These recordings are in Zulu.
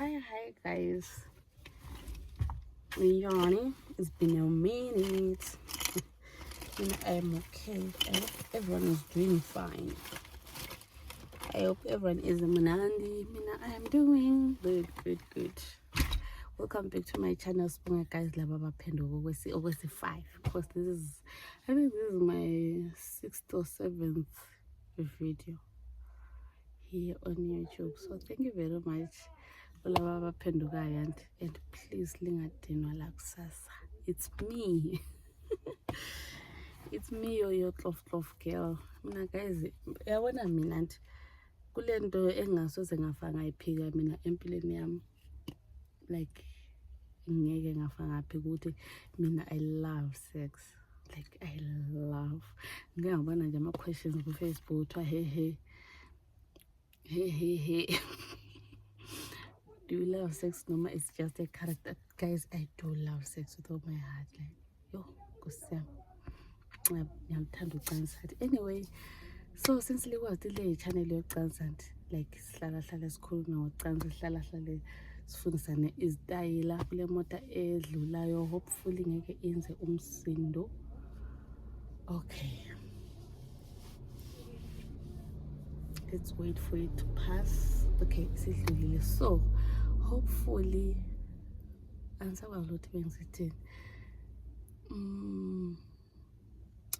Hi guys, me Yanni. It's been a minute. I'm okay. I hope everyone is doing fine. I hope everyone is Manandi. I am doing good. Welcome back to my channel, Spunga guys. Lava Pendo over 5 because I think this is my 6th or 7th video here on YouTube. So thank you very much. And please lingadinwa la kusasa. It's me. It's me, your cloth girl. Mina guys, yabona mina nti kule nto engasoze ngafa ngayiphika mina empilweni yami, like ngeke ngafa ngaphika ukuthi mina I love sex. Like I love. Ngeke ngabona nje ama questions ku Facebook kuthiwa hey. Do you love sex? No, it's just a character. Guys, I do love sex with all my heart. Like, yo, anyway, so since we was the channel your and like slala sikhuluma ngocansi sihlala sifundisane izitayela kule mota edlulayo, hopefully ngeke inze umsindo. Okay, let's wait for it to pass. Okay, sidlulile. So hopefully ansakwazi ukuthi bengizithini.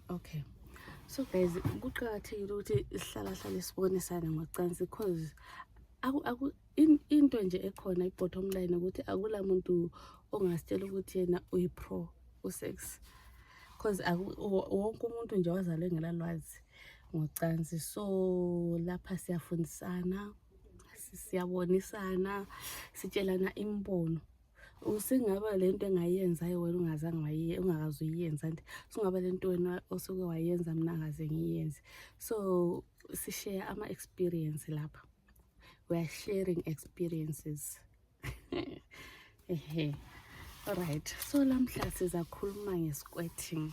Okay, so guys, kuqakathekile ukuthi sihlala sibonisane ngocansi because into nje ekhona i-bottom line ukuthi akula muntu ongasitshela ukuthi yena uyi-pro usex, because wonke umuntu nje wazalwe ngelalwazi ngocansi. So lapha siyafundisana, siyabonisana, sitshelana imbono. Usengaba lento engayenza wena ungakazi uyenza, and singaba lento wena osuke wayenza mina ngaze ngiyenze. So si share ama experience lapha. We are sharing experiences. All right, so lamhla sizakhuluma ngesquirting.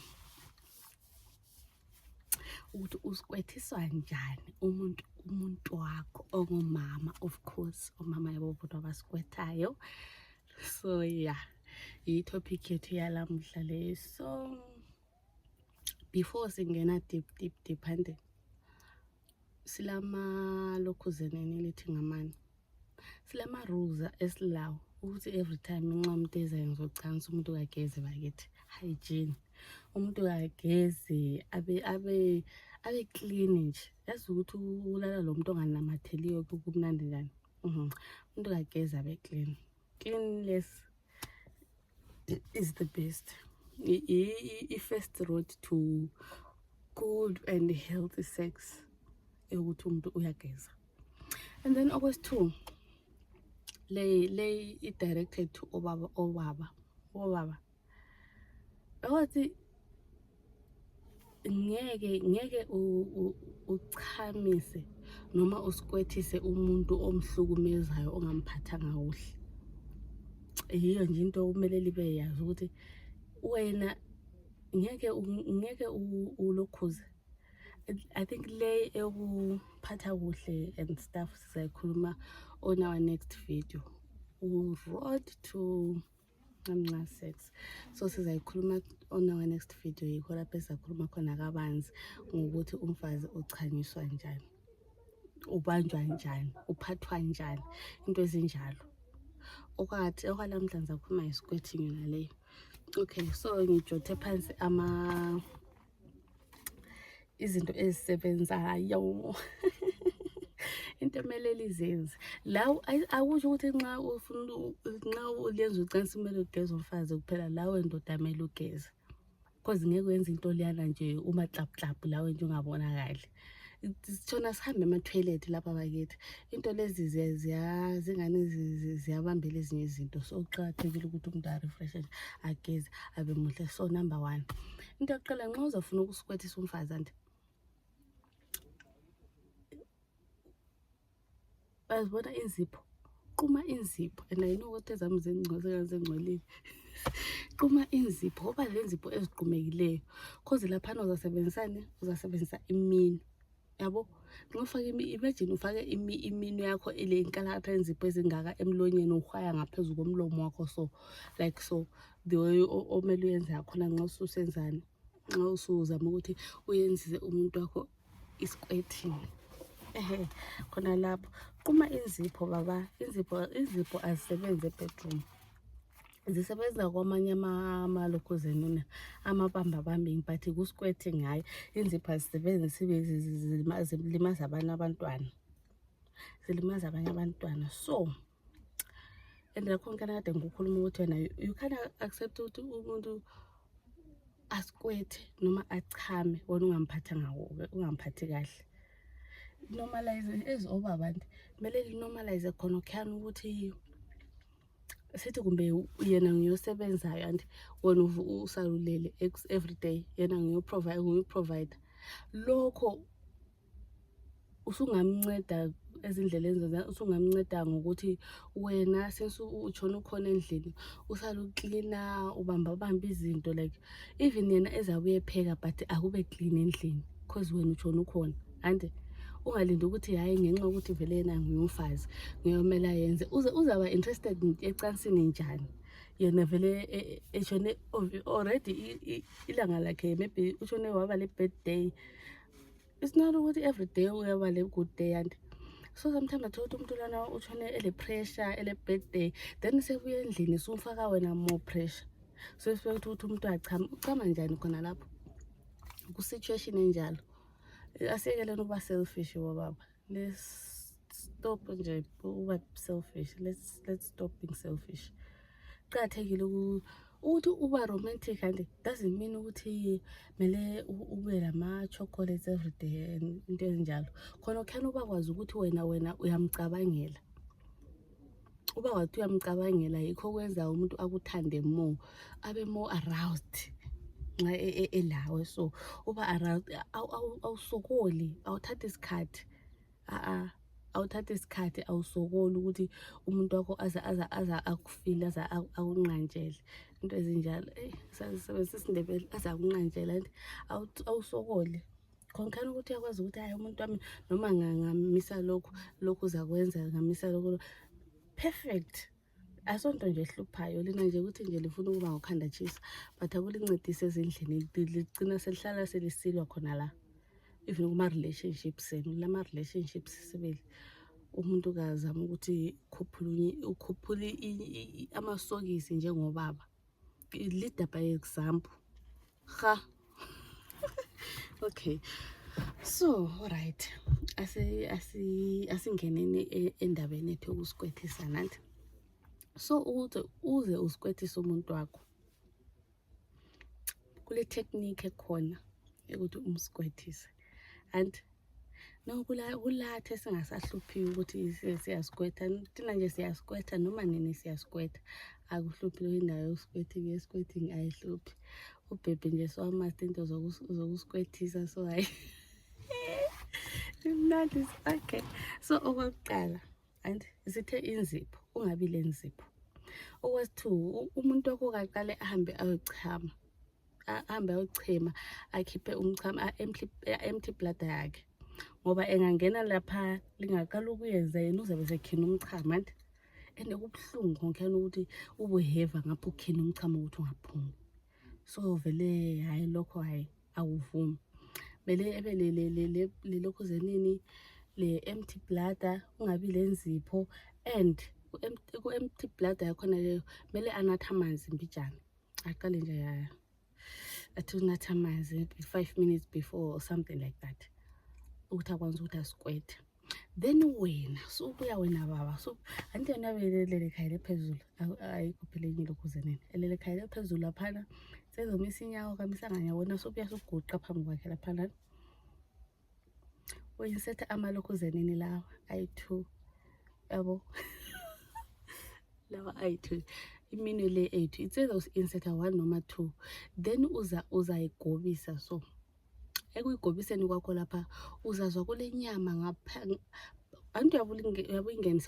Ukuthi usquirtiswa njani umuntu wakho ongumama, of course umama yabo bodwa abasquirtayo. So yeah, i-topic yethu yalamhla le. So before singena deep hande silama lokuzenene lithi ngamani, silama rules esilawo ukuthi every time nxa umuntu ezenza ucansi umuntu kageze bakithi hygiene, umuntu kageze abe clean nje. Yazi ukuthi ulala lo muntu onganamatheliyo kumnandi njani. Umuntu kageze abe clean. Cleanliness is the best. First road to good and healthy sex ukuthi umuntu uyageza. And then okwesithu le directed to obaba ukuthi ngeke uchamise noma usquirtise umuntu omhlukumezayo ongamphathanga kuhle. Yiyo nje into kumele libe yazi ukuthi wena ngeke ulokhuze. I think le ekuphatha kuhle and stuff sizayikhuluma on our next video, road to sex. So sizayikhuluma on our next video, yikho lapho sizakhuluma khona kabanzi ngokuthi umfazi uchanyiswa njani, ubanjwa njani, uphathwa njani, into ezinjalo. Okwalamhla ngizakhuluma ngesquirting ngaleyo. Okay, so ngijothe phansi izinto ezisebenzayo into emele lizenze lawo. Akusho ukuthi nxa ulenza ucansi kumele ugeze umfazi kuphela, lawe ndoda amele ugeze, because ngeke wenza into liyana nje uma clap lawe nje ungabonakali. Sithona sihambe ema-toilet lapha bakithi, into lezi zingane ziyabambela ezinye izinto. So uqakathekile ukuthi umuntu arefreshe nje, ageze, abe muhle. So number 1, into yokuqala nxa uzofuna ukusquirtisa umfazi anti bazibona inzipho, quma inzipho. And I know ukuthi ezami zengcolile. Quma inzipho ngoba le nzipho eziqumekileyo, because laphana uzasebenzisa imini. yabo. Ngofaka imagine ufake iminwe yakho ile inkalatha enzipho ezingaka emlonyeni uhwaya ngaphezulu komlomo wakho, so like so the way omele uyenze khona nxa ususenzani, nxa usuzama ukuthi uyenzise umuntu wakho isquirting. Khona lapho quma inzipho baba, inzipho azisebenzi ebedroom, zisebenza kwamanye amalokhuzeni amabamba bambing, but ku-squirting hayi, inzipho azisebenzi, sibe zilimaza abantwana, zilimaza abanye abantwana. So and lakho kade ngikhuluma ukuthi wena you can't accept ukuthi umuntu asquirte noma achame wena ungamphathi kahle. Normalize as obaba kumele normalize khona khani ukuthi sithi kumbe yena ngiyosebenzayo and wena usalulele every day, yena ngiyoprovide lokho usungamnceda ezindleleni usungamnceda ngokuthi wena since utshona ukhona endlini usala ucleana, ubamba izinto, like even yena ezabuye epheka but akube clean endlini because wena utshona ukhona. And ungalindi ukuthi hayi ngenxa ukuthi vele yena ngiyumfazi ngiyomela yenze uzaba interested ecansini njani, yena vele eshone already ilanga lakhe, maybe ushone waba le birthday. It's not ukuthi every day uyaba le good day. And so sometimes athola umuntu lana ushone ele pressure ele birthday, then sebuya endlini sumfaka wena more pressure. So sifike ukuthi umuntu uchama njani khona lapho ku situation enjalo. Asiyekeleni ukuba selfish baba. Let's stop nje ukuba selfish. Let's stop being selfish. Qhathekile ukuthi uba romantic and doesn't mean ukuthi mele ube lama chocolates every day and into enjalo. Khona khona ubakwazi ukuthi wena uyamcabangela. Uba wathi uyamcabangela yikho kwenza umuntu akuthande more, abe more aroused. Elawe, so uba aroused awusokoli, awuthatha isikhathi, awuthatha isikhathi, awusokoli ukuthi umuntu wakho aza akufile, aza akunqanjele into ezinjalo. Sasebenzisa isindebele, aza akunqanjela and awusokoli. Khona ukuthi uyakwazi ukuthi hayi umuntu wami noma ngamisa lokhu uzakwenza, ngamisa lokho perfect. Asonto nje ehluphayo lina nje ukuthi nje lifuna ukuba ngokhanda chisa, but akulincedise ezindlini, ligcina selihlala selisilwa khona la. Even kuma relationships senu, lama relationships sibili umuntu kazama ukuthi ukhuphule amasokisi njengobaba. Lead by example. Okay. So alright, asingeneni endabeni ethu ukuskwethisa nanti. So uze uskwethisa umuntu wakho, kule technique ekhona ukuthi umskwethise. And no kulathe singasahluphiwe ukuthi siyaskwetha, thina nje siyaskwetha noma nini siyaskwetha, akuhluphi indawo yoskwething, yeskwething ayihluphi. Ubhebhe nje so amazi into zokuskwethisa, so hayi imnandi. Okay, so okokuqala and sithe inzipho, ungabi lenzipho. Okwesithu umuntu wakho kaqale ahambe ayochama, akhiphe umchamo, empty bladder yakhe, ngoba engangena lapha lingaqala ukuyenza yena uzabe sekhina umchamo and kubuhlungu ngonkana ukuthi ubuheva ngapha ukhina umchamo ukuthi ungaphumi. So vele hayi lokho hayi awuvumi. Mele ebe le lokhuzenini le empty bladder, ungabi lenzipho. And ku empty bladder yakhona leyo mele anatha amanzi mbijana, aqale nje athi unatha amanzi 5 minutes before or something like that, ukuthi akwazi ukuthi askwethe. Then wena so ubuya wena baba, so anti yena belele khayile phezulu, ayikho phela enye lokhuzenini elele khayile phezulu laphana, sezomisa inyawo kamisa nganyawo, wena so ubuya soguqa phambi kwakhe laphana. Uyinseta amalokhuzenini lawa ayi2, yabo lawa ayi2, iminwe le 8, it's either inseta 1 noma 2, then uzayigobisa. So ekuyigobiseni kwakho lapha uzazwa kule nyama ngapha, anti uyabuyingenisa